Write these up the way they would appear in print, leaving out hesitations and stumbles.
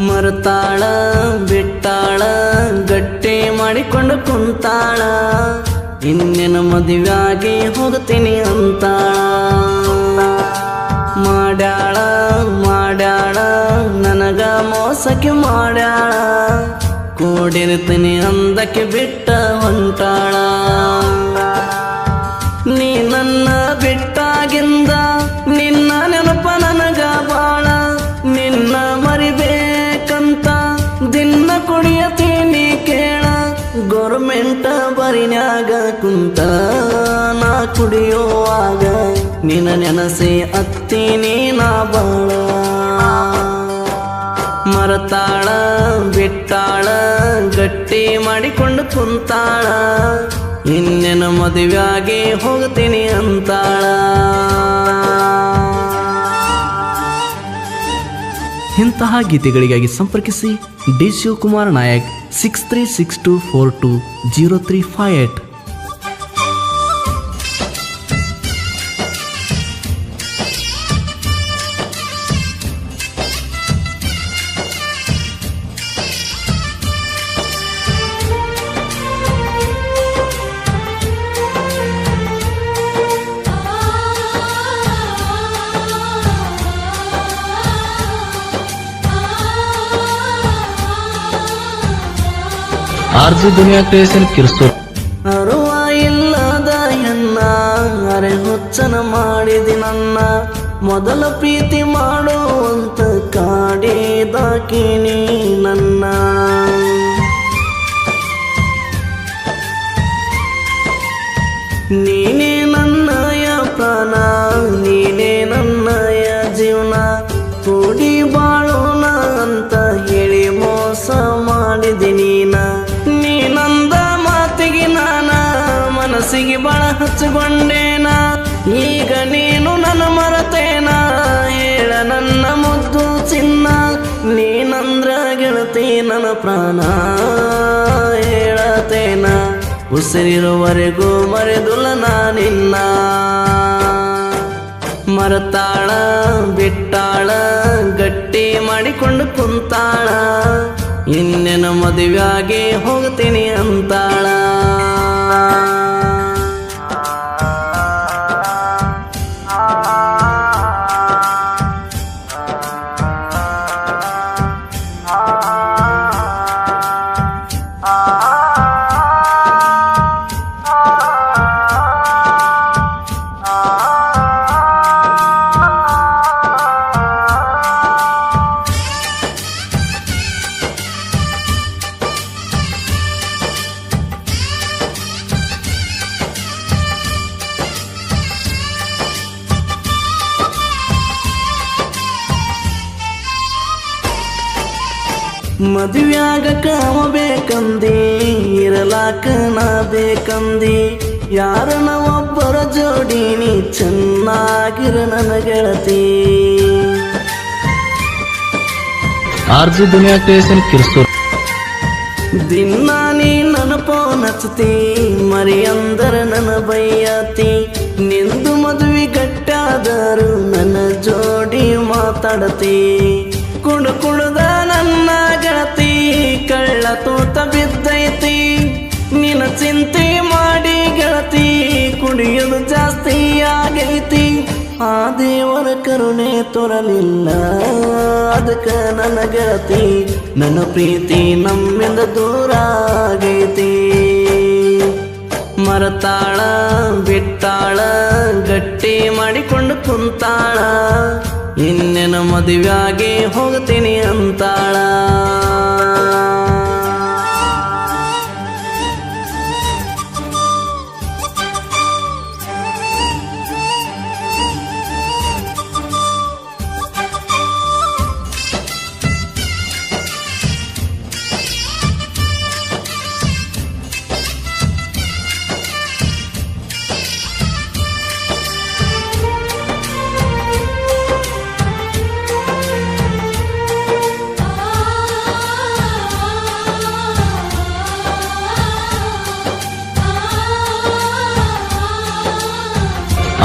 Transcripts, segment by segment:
ಮರತಾಳ ಬಿಟ್ಟಾಳ ಗಟ್ಟಿ ಮಾಡಿಕೊಂಡು ಕುಂತಾಳ ಇನ್ನೇನು ಮದುವೆಯಾಗಿ ಹೋಗ್ತೀನಿ ಅಂತಾಳ. ಮಾಡ್ಯಾಳ ಮಾಡ್ಯಾಳ ನನಗ ಮೋಸಕ್ಕೆ ಮಾಡ್ಯಾಳ ಕೂಡಿರ್ತೀನಿ ಅಂದಕ್ಕೆ ಬಿಟ್ಟ ಹೊಂಟಾಳ. ನೀ ನನ್ನ ಬಿಟ್ಟಾಗಿಂದ ನಿನ್ನ ನೆನಪ ನನಗ ಬಾಳ ನಿನ್ನ ಮರಿಬೇಕಂತ ದಿನ ಕುಡಿಯತೀನಿ ಕೇಳ ಗೌರ್ಮೆಂಟ್ ಬರಿನ್ಯಾಗ ಕುಂತ ನಾ ಕುಡಿಯುವಾಗ ನಿನ್ನ ನೆನಸಿ ಅತ್ತೀನಿ ನಾ ಬಾಳ. ಮರತಾಳ ಬಿಟ್ಟಾಳ ಗಟ್ಟಿ ಮಾಡಿಕೊಂಡು ಕುಂತಾಳ ಇನ್ನೇನು ಮದುವೆಯಾಗಿ ಹೋಗ್ತೀನಿ ಅಂತಾಳ. ಇಂತಹ ಗೀತೆಗಳಿಗಾಗಿ ಸಂಪರ್ಕಿಸಿ ಡಿ ಶಿವಕುಮಾರ್ ನಾಯಕ್ 6362420358. ಆರ್ಜಿ ದುನಿಯಾ ಕ್ರಿಯೇಷನ್ ಕಿರ್ಸೂರ್. ಅರುವ ಇಲ್ಲದ ಹೆಣ್ಣ ಅರೆ ಹುಚ್ಚನ ಮಾಡಿದಿ ನನ್ನ ಮೊದಲ ಪ್ರೀತಿ ಮಾಡುವಂತ ಕಾಡಿದಾಕಿನಿ ನನ್ನ. ನೀನೇ ನನ್ನಯ ಪ್ರಾಣ ನೀನೇ ನನ್ನಯ ಜೀವನ ಕೂಡಿ ಬಾಳೋಣ ಅಂತ ಹೇಳಿ ಮೋಸ ಮಾಡಿದಿ ನೀನ. ನೀನಂದ ಮಾತಿಗೆ ನಾನ ಮನಸ್ಸಿಗೆ ಬಾಳ ಹಚ್ಚಿಕೊಂಡೇನ ಈಗ ನೀನು ನನ್ನ ಮರತೇನ ಹೇಳ ನನ್ನ ಮುದ್ದು ಚಿನ್ನ ನೀನಂದ್ರ ಗೆಳತಿ ನನ್ನ ಪ್ರಾಣ ಹೇಳತೇನ ಉಸಿರಿರುವರೆಗೂ ಮರೆದುಲ್ಲ ನಾನಿನ್ನ. ಮರತಾಳ ಬಿಟ್ಟಾಳ ಗಟ್ಟಿ ಮಾಡಿಕೊಂಡು ಕುಂತಾಳ ಇನ್ನೇನು ಮದುವೆಯಾಗಿ ಹೋಗ್ತೀನಿ ಅಂತಾಳ. ಮದುವೆಯಾಗಕ ಅವ ಬೇಕಂದಿ ಇರಲಾಕ ನಾ ಬೇಕಂದಿ ಯಾರನ ಒಬ್ಬರ ಜೋಡಿ ನೀ ಚೆನ್ನಾಗಿರ ನನ್ನ ಗೆಳತಿ. ಆರ್ಜಿ ದುನಿಯಾ ಕ್ರಿಯೇಷನ್ ಕಿರ್ಸೂರ್. ದಿನ ನೀ ನನ್ನ ಫೋನ್ ಹಚ್ಚತಿ ಮರಿ ಅಂದರ ನನ್ನ ಬೈಯತಿ ನಿಂದು ಮದುವೆ ಗಟ್ಟಾದರು ನನ್ನ ಜೋಡಿ ಮಾತಾಡತಿ. ಕುಡುದ ನನ್ನ ಗೆಳತಿ ಕಳ್ಳ ತೂತ ಬಿದ್ದೈತಿ ನಿನ್ನ ಚಿಂತೆ ಮಾಡಿ ಗೆಳತಿ ಕುಡಿಯೋದು ಜಾಸ್ತಿ ಆಗೈತಿ. ಆ ದೇವರ ಕರುಣೆ ತೋರಲಿಲ್ಲ ಅದಕ್ಕ ನನ್ನ ಗೆಳತಿ ನನ್ನ ಪ್ರೀತಿ ನಮ್ಮಿಂದ ದೂರ ಆಗೈತಿ. ಮರತಾಳ ಬಿಟ್ಟಾಳ ಗಟ್ಟಿ ಮಾಡಿಕೊಂಡು ಕುಂತಾಳ ಇನ್ನೇನು ಮದುವೆಯಾಗಿ ಹೋಗ್ತೀನಿ ಅಂತಾಳ.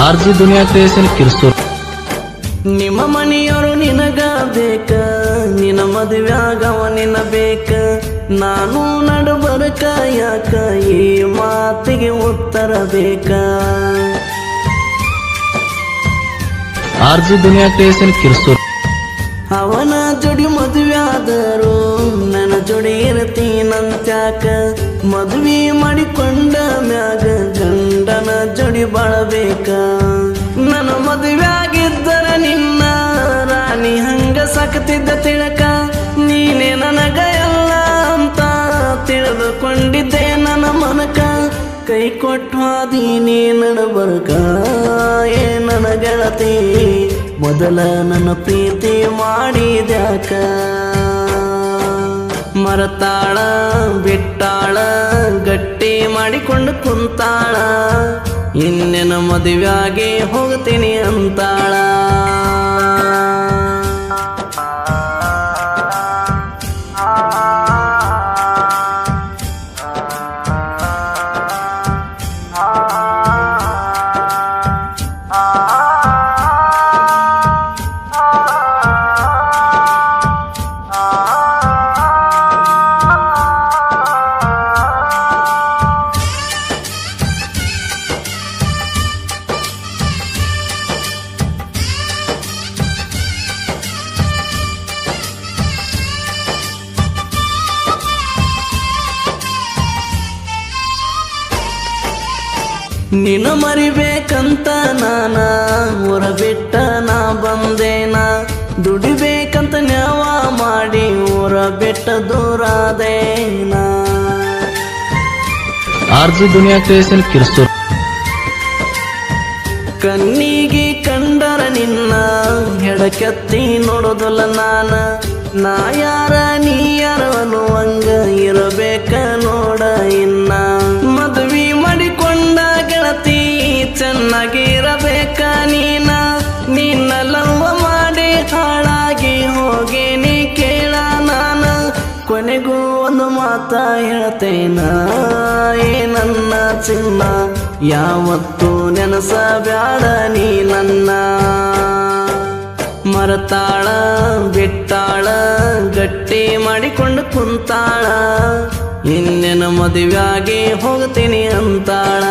ಆರ್ಜಿ ದುನಿಯಾ ಕ್ರಿಯೇಷನ್ ಕಿರ್ಸೂರ್. ನಿಮ್ಮ ಮನೆಯವರು ನಿನಗ ಬೇಕ ನಿನ್ನ ಮದುವ್ಯಾಗವ ನಿನ್ನ ಬೇಕ ನಾನು ನಡುಬರಕ ಯಾಕ ಈ ಮಾತಿಗೆ ಉತ್ತರ ಬೇಕ ಆರ್ಜಿ ದುನಿಯಾ ಕ್ರಿಯೇಷನ್ ಕಿರ್ಸೂರ್ ಅವನ ಜೋಡಿ ಮದುವೆಯಾದರು ನನ್ನ ಜೋಡಿ ಇರ್ತೀನಂತ್ಯಾಕ ಮದುವೆ ಮಾಡಿಕೊಂಡ ಮ್ಯಾಗ ಗಂಡನ ಜೋಡಿ ಬಾಳಬೇಕ ನನ್ನ ಮದುವೆಯಾಗಿದ್ದರ ನಿನ್ನ ರಾಣಿ ಹಂಗ ಸಾಕತಿದ್ದ ತಿಳಕ ನೀನೇ ನನಗ ಎಲ್ಲ ಅಂತ ತಿಳಿದುಕೊಂಡಿದ್ದೆ ನನ್ನ ಮನಕ ಕೈ ಕೊಟ್ಟು ಹಾದೀನಿ ನಡಬರ್ಕ ಏ ನನ್ನ ಗೆಳತಿ ಮೊದಲ ನನ್ನ ಪ್ರೀತಿ ಮಾಡಿದ್ಯಾಕ ಮರತಾಳ ಬಿಟ್ಟಾಳ ಗಟ್ಟಿ ಮಾಡಿಕೊಂಡು ಕುಂತಾಳ ಇನ್ನೇನ ಮದುವೆಯಾಗಿ ಹೋಗ್ತೀನಿ ಅಂತಾಳ ನೀನು ಮರಿಬೇಕಂತ ನಾನ ಊರ ಬಿಟ್ಟ ನಾ ಬಂದೇನ ದುಡಿಬೇಕಂತ ನ್ಯಾವ ಮಾಡಿ ಊರ ಬಿಟ್ಟ ದೂರಾದೇನ ಆರ್ಜಿ ದುನಿಯಾ ಕ್ರಿಯೇಷನ್ ಕಿರ್ಸೂರ್ ಕಣ್ಣಿಗೆ ಕಂಡರ ನಿನ್ನ ಹೆಡಕೆತ್ತಿ ನೋಡೋದಲ್ಲ ನಾ ಯಾರ ನೀ ಯಾರ ಅನ್ನುವಂಗ ಇರಬೇಕ ನೋಡ ಇನ್ನ ಮದುವೆ ಮಾಡಿಕೊಂಡ ಗೆಳತಿ ಚೆನ್ನಾಗಿರಬೇಕ ನಿನ್ನ ಲವ್ವ ಮಾಡಿ ಹಾಳಾಗಿ ಹೋಗೇನಿ ಕೇಳ ನಾನು ಕೊನೆಗೂ ಒಂದು ಮಾತ ಹೇಳ್ತೇನ ಏ ನನ್ನ ಚಿನ್ನ ಯಾವತ್ತೂ ನೆನಸಬ್ಯಾಡ ನೀ ನನ್ನ ಮರತಾಳ ಬಿಟ್ಟಾಳ ಗಟ್ಟಿ ಮಾಡಿಕೊಂಡು ಕುಂತಾಳ ಇನ್ನೇನ ಮದುವೆಯಾಗಿ ಹೋಗ್ತೀನಿ ಅಂತಾಳ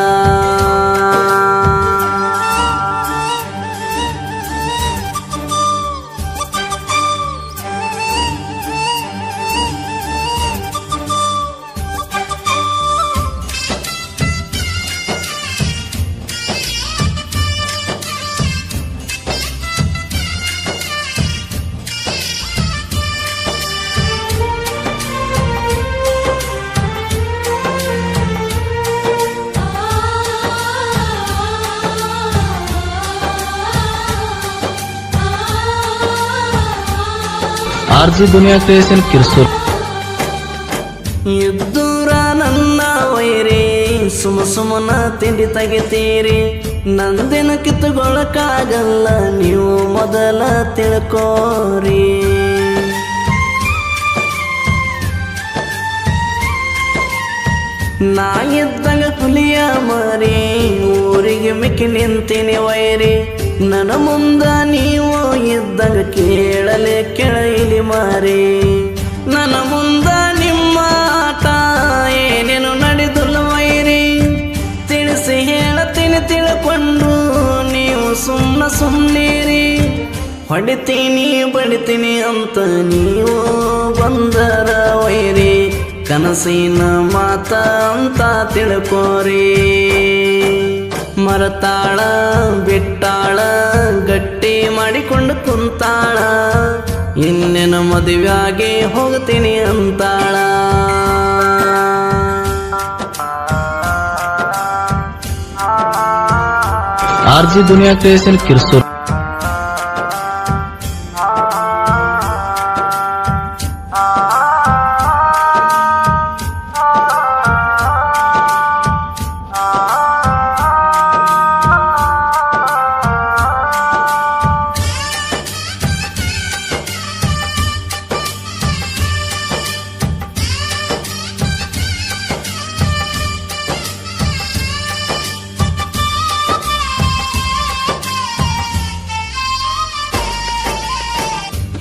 ಆರ್ಜಿ ದುನಿಯಾ ಕ್ರಿಯೇಷನ್ ಕಿರ್ಸೂರ್ ಇದ್ದೂರ ನನ್ನ ವೈರಿ ಸುಮನ ತಿಂಡಿ ತೆಗಿತೀರಿ ನಂದೇನು ಕಿತ್ತುಗೊಳಕ್ಕಾಗಲ್ಲ ನೀವು ಮೊದಲ ತಿಳ್ಕೋರಿ ನಾ ಇದ್ದಂಗ ಹುಲಿಯ ಮರಿ ಊರಿಗೆ ಮಿಕ್ಕಿ ನಿಂತೀನಿ ವೈರಿ ನನ್ನ ಮುಂದ ನೀವು ಇದ್ದಾಗ ಕೇಳಲೆ ಕೆಳೈಲಿ ಮಾರಿ ನನ್ನ ಮುಂದ ನಿಮ್ಮ ಆಟ ಏನೇನು ನಡೆದುಲ್ಲ ವೈರಿ ತಿಳಿಸಿ ಹೇಳತೀನಿ ತಿಳ್ಕೊಂಡು ನೀವು ಸುಮ್ಮನಿರಿ ಹೊಡಿತೀನಿ ಬಡಿತೀನಿ ಅಂತ ನೀವು ಬಂದರ ವೈರಿ ಕನಸಿನ ಮಾತ ಅಂತ ತಿಳ್ಕೋರಿ ಮರತಾಳ ಬಿಟ್ಟಾಳ ಗಟ್ಟಿ ಮಾಡಿಕೊಂಡು ಕುಂತಾಳ ಇನ್ನೇನು ಮದುವೆಯಾಗಿ ಹೋಗ್ತೀನಿ ಅಂತಾಳ ಆರ್ಜಿ ದುನಿಯಾ ಕ್ರಿಯೇಷನ್ ಕಿರ್ಸೂರ್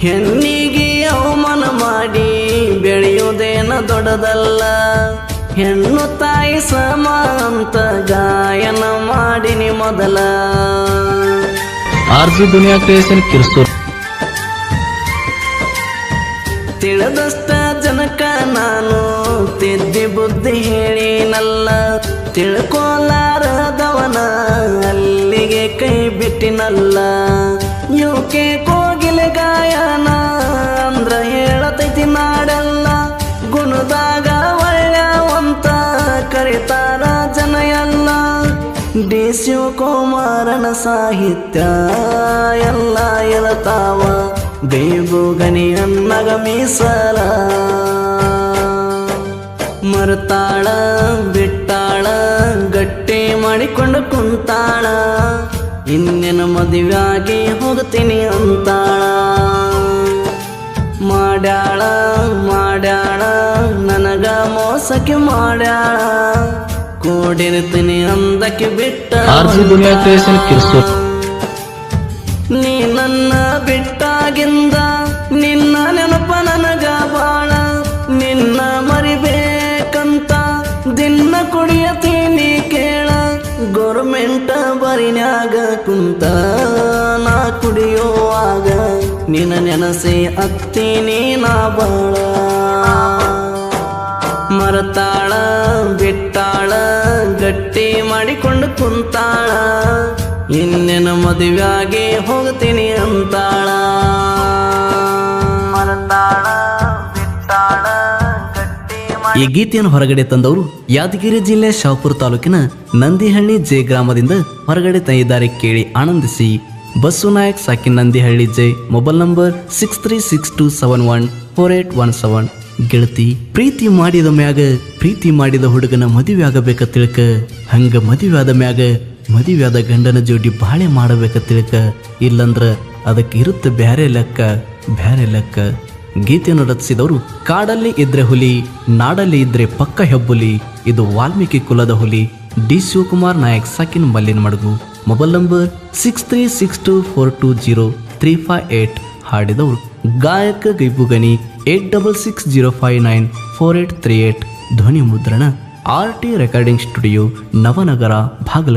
ಹೆಣ್ಣಿಗೆ ಅವಮಾನ ದೊಡ್ಡದಲ್ಲ, ಹೆಣ್ಣು ತಾಯಿ ಸಮ ಅಂತ ಗಾಯನ ಮಾಡಿನಿ ಮೊದಲ. ಆರ್ಜಿ ದುನಿಯಾ ಕ್ರಿಯೇಷನ್ ಕಿರ್ಸೂರ್. ತಿಳಿದಷ್ಟ ಜನಕ ನಾನು ತಿದ್ದಿ ಬುದ್ಧಿ ಹೇಳಿನಲ್ಲ, ತಿಳ್ಕೊಲಾರದವನ ಅಲ್ಲಿಗೆ ಕೈ ಬಿಟ್ಟಿನಲ್ಲ. ಯುಕೆ ಕೋಗಿಲೆ ಗಾಯನ ಅಂದ್ರ ಹೇಳತೈತಿ ನಾಡೆಲ್ಲ, ಗುಣದಾಗ ಒಳ್ಳೆವಂತ ಕರಿತಾರ ಜನ ಎಲ್ಲ. ಡಿ ಶಿವಕುಮಾರನ ಸಾಹಿತ್ಯ ಎಲ್ಲ ಎಳತಾವ, ಗೈಬು ಗನಿ ಅನ್ನಗ ಮೀಸಲ. ಮರ್ತಾಳ ಬಿಟ್ಟಾಳ ಗಟ್ಟಿ ಮಾಡಿಕೊಂಡು ಕುಂತಾಳ, ಇನ್ನೇನು ಮದುವೆಯಾಗಿ ಹೋಗ್ತೀನಿ ಅಂತಾಳ. ಮಾಡ್ಯಾಳ ಮಾಡ್ಯಾಳ ನನಗ ಮೋಸಕ್ಕೆ ಮಾಡ್ಯಾಳ, ಕೂಡಿರ್ತೀನಿ ಅಂದಕ್ಕೆ ಬಿಟ್ಟ. ಆರ್ಜಿ ದುನಿಯಾ ಕ್ರಿಯೇಷನ್ ಕಿರ್ಸೂರ್. ನೀ ನನ್ನ ಬಿಟ್ಟಾಗಿಂದ ನಿನ್ನ ನೆನಪ ನನಗ ಬಾಳ, ನಿನ್ನ ಮರಿಬೇಕಂತ ದಿನ ಕುಡಿಯತೀನಿ ಕೇಳ. ಗೌರ್ಮೆಂಟ್ ಬರಿನ್ಯಾಗ ಕುಂತ ನಾ ಕುಡಿಯುವಾಗ, ನಿನ್ನ ನೆನಸಿ ಹತ್ತೀನಿ ನಾ ಬಾಳ. ಮರತಾಳ ಬಿಟ್ಟಾಳ ಗಟ್ಟಿ ಮಾಡಿಕೊಂಡು ಕುಂತಾಳ, ಇನ್ನೇನು ಮದುವೆಯಾಗಿ ಹೋಗ್ತೀನಿ ಅಂತಾಳ. ಮರತಾಳ ಬಿಟ್ಟಾಳ ಗಟ್ಟಿ ಈ ಗೀತೆಯನ್ನು ಹೊರಗಡೆ ತಂದವರು ಯಾದಗಿರಿ ಜಿಲ್ಲೆ ಶಾಪುರ ತಾಲೂಕಿನ ನಂದಿಹಳ್ಳಿ ಜೆ ಗ್ರಾಮದಿಂದ ಹೊರಗಡೆ ತಂದಿದ್ದಾರೆ. ಕೇಳಿ ಆನಂದಿಸಿ. ಬಸ್ಸು ನಾಯಕ್ ಸಾಕಿನ್ ನಂದಿಹಳ್ಳಿ ಜೆ. Mobile number 6362714817. ಗೆಳತಿ, ಪ್ರೀತಿ ಮಾಡಿದ ಮ್ಯಾಗ ಪ್ರೀತಿ ಮಾಡಿದ ಹುಡುಗನ ಮದುವೆ ಆಗಬೇಕ ತಿಳ್ಕ, ಹಂಗ ಮದುವೆ ಆದ ಮ್ಯಾಗ ಮದುವೆಯಾದ ಗಂಡನ ಜೋಡಿ ಬಾಳೆ ಮಾಡಬೇಕ ತಿಳ್ಕ, ಇಲ್ಲಂದ್ರ ಅದಕ್ಕೆ ಇರುತ್ತೆ ಬ್ಯಾರೆ ಲೆಕ್ಕ ಬ್ಯಾರೆ ಲೆಕ್ಕ. ಗೀತೆಯನ್ನು ರಚಿಸಿದವರು ಕಾಡಲ್ಲಿ ಇದ್ರೆ ಹುಲಿ, ನಾಡಲ್ಲಿ ಇದ್ರೆ ಪಕ್ಕ ಹೆಬ್ಬುಲಿ, ಇದು ವಾಲ್ಮೀಕಿ ಕುಲದ ಹುಲಿ. ಡಿ ಶಿವಕುಮಾರ್ ನಾಯಕ್ ಸಾಕಿನ್ ಮಲ್ಲಿನ ಮಡಗು. Mobile number 6362420358. ಹಾಡಿದವರು ಗಾಯಕ ಗೈಬುಗನಿ 8660594838. ಧ್ವನಿ ಮುದ್ರಣ RT recording studio, Navanagar, Bagalkot.